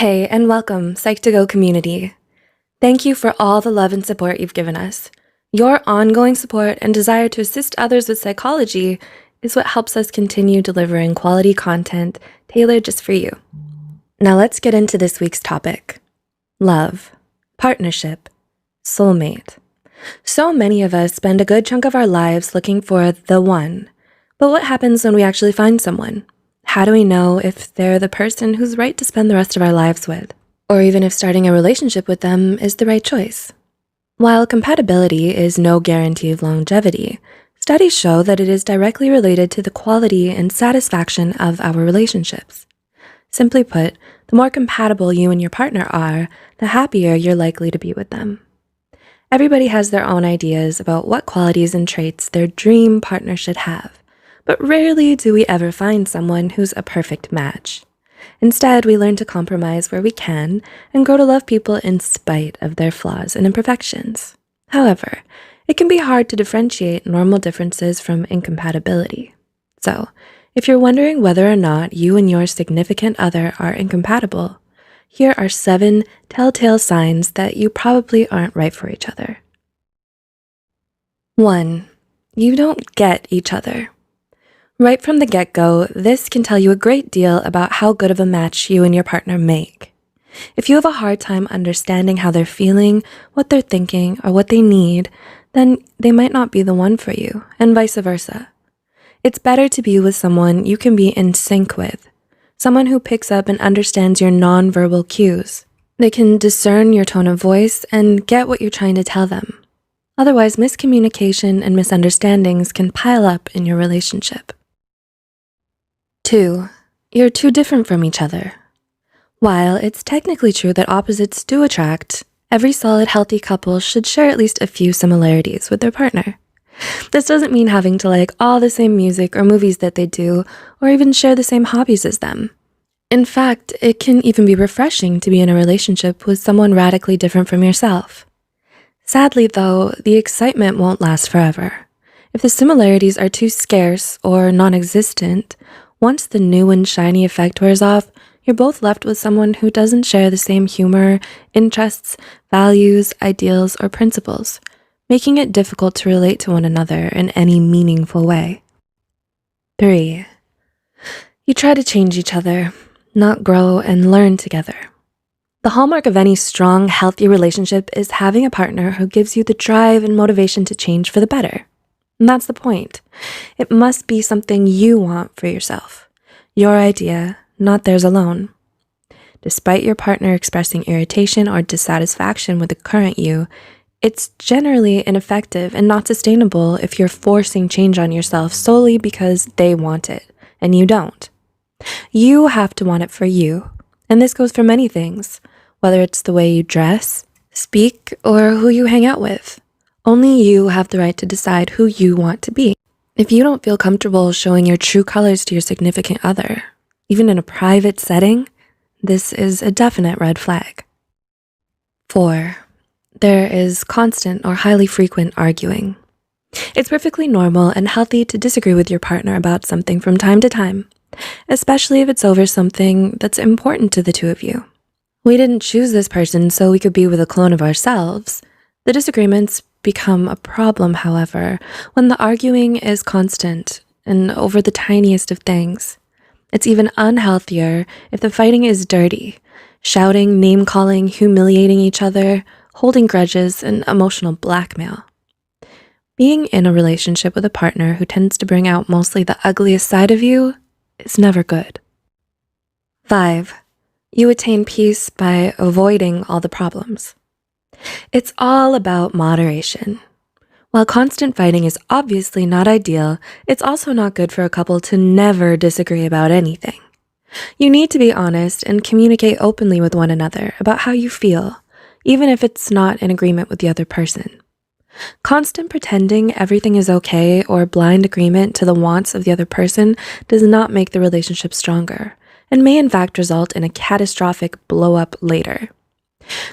Hey, and welcome, Psych2Go community. Thank you for all the love and support you've given us. Your ongoing support and desire to assist others with psychology is what helps us continue delivering quality content tailored just for you. Now let's get into this week's topic: love, partnership, soulmate. So many of us spend a good chunk of our lives looking for the one. But what happens when we actually find someone? How do we know if they're the person who's right to spend the rest of our lives with? Or even if starting a relationship with them is the right choice? While compatibility is no guarantee of longevity, studies show that it is directly related to the quality and satisfaction of our relationships. Simply put, the more compatible you and your partner are, the happier you're likely to be with them. Everybody has their own ideas about what qualities and traits their dream partner should have, but rarely do we ever find someone who's a perfect match. Instead, we learn to compromise where we can and grow to love people in spite of their flaws and imperfections. However, it can be hard to differentiate normal differences from incompatibility. So, if you're wondering whether or not you and your significant other are incompatible, here are 7 telltale signs that you probably aren't right for each other. 1. You don't get each other. Right from the get-go, this can tell you a great deal about how good of a match you and your partner make. If you have a hard time understanding how they're feeling, what they're thinking, or what they need, then they might not be the one for you, and vice versa. It's better to be with someone you can be in sync with, someone who picks up and understands your nonverbal cues. They can discern your tone of voice and get what you're trying to tell them. Otherwise, miscommunication and misunderstandings can pile up in your relationship. 2. You're too different from each other. While it's technically true that opposites do attract, every solid, healthy couple should share at least a few similarities with their partner. This doesn't mean having to like all the same music or movies that they do, or even share the same hobbies as them. In fact, it can even be refreshing to be in a relationship with someone radically different from yourself. Sadly, though, the excitement won't last forever. If the similarities are too scarce or non-existent, once the new and shiny effect wears off, you're both left with someone who doesn't share the same humor, interests, values, ideals, or principles, making it difficult to relate to one another in any meaningful way. 3. You try to change each other, not grow and learn together. The hallmark of any strong, healthy relationship is having a partner who gives you the drive and motivation to change for the better. And that's the point. It must be something you want for yourself, your idea, not theirs alone. Despite your partner expressing irritation or dissatisfaction with the current you, it's generally ineffective and not sustainable if you're forcing change on yourself solely because they want it and you don't. You have to want it for you, and this goes for many things, whether it's the way you dress, speak, or who you hang out with. Only you have the right to decide who you want to be. If you don't feel comfortable showing your true colors to your significant other, even in a private setting, this is a definite red flag. 4. There is constant or highly frequent arguing. It's perfectly normal and healthy to disagree with your partner about something from time to time, especially if it's over something that's important to the two of you. We didn't choose this person so we could be with a clone of ourselves. The disagreements become a problem, however, when the arguing is constant and over the tiniest of things. It's even unhealthier if the fighting is dirty, shouting, name-calling, humiliating each other, holding grudges, and emotional blackmail. Being in a relationship with a partner who tends to bring out mostly the ugliest side of you is never good. 5. You attain peace by avoiding all the problems. It's all about moderation. While constant fighting is obviously not ideal, it's also not good for a couple to never disagree about anything. You need to be honest and communicate openly with one another about how you feel, even if it's not in agreement with the other person. Constant pretending everything is okay or blind agreement to the wants of the other person does not make the relationship stronger, and may in fact result in a catastrophic blow-up later.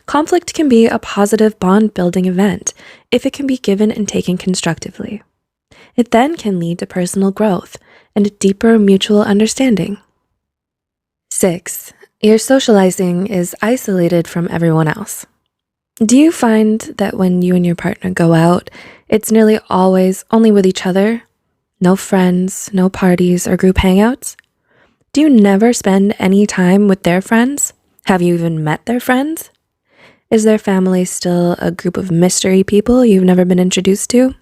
Conflict can be a positive bond-building event if it can be given and taken constructively. It then can lead to personal growth and a deeper mutual understanding. 6. Your socializing is isolated from everyone else. Do you find that when you and your partner go out, it's nearly always only with each other? No friends, no parties or group hangouts? Do you never spend any time with their friends? Have you even met their friends? Is their family still a group of mystery people you've never been introduced to?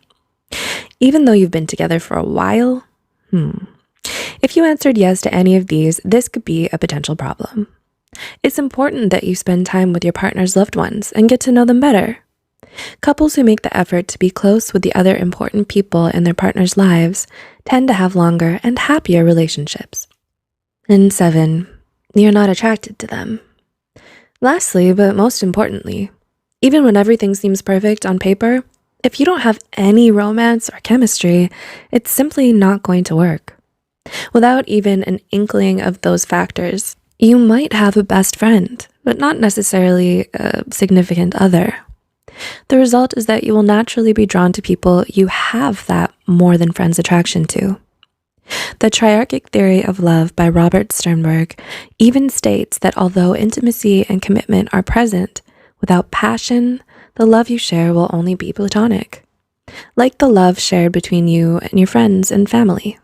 Even though you've been together for a while? If you answered yes to any of these, this could be a potential problem. It's important that you spend time with your partner's loved ones and get to know them better. Couples who make the effort to be close with the other important people in their partner's lives tend to have longer and happier relationships. And 7, you're not attracted to them. Lastly, but most importantly, even when everything seems perfect on paper, if you don't have any romance or chemistry, it's simply not going to work. Without even an inkling of those factors, you might have a best friend, but not necessarily a significant other. The result is that you will naturally be drawn to people you have that more than friends attraction to. The triarchic theory of love by Robert Sternberg even states that although intimacy and commitment are present, without passion, the love you share will only be platonic, like the love shared between you and your friends and family.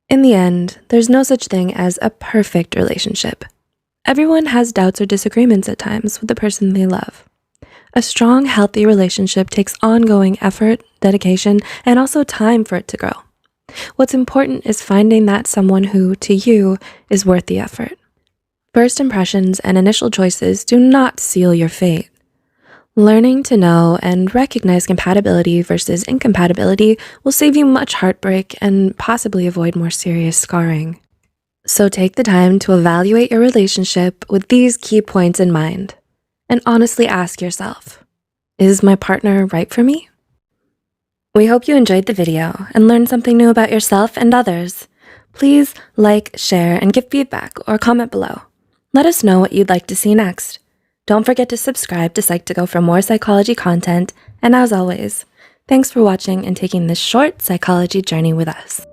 In the end, there's no such thing as a perfect relationship. Everyone has doubts or disagreements at times with the person they love. A strong, healthy relationship takes ongoing effort, dedication, and also time for it to grow. What's important is finding that someone who, to you, is worth the effort. First impressions and initial choices do not seal your fate. Learning to know and recognize compatibility versus incompatibility will save you much heartbreak and possibly avoid more serious scarring. So take the time to evaluate your relationship with these key points in mind, and honestly ask yourself, is my partner right for me? We hope you enjoyed the video and learned something new about yourself and others. Please like, share, and give feedback or comment below. Let us know what you'd like to see next. Don't forget to subscribe to Psych2Go for more psychology content, and as always, thanks for watching and taking this short psychology journey with us.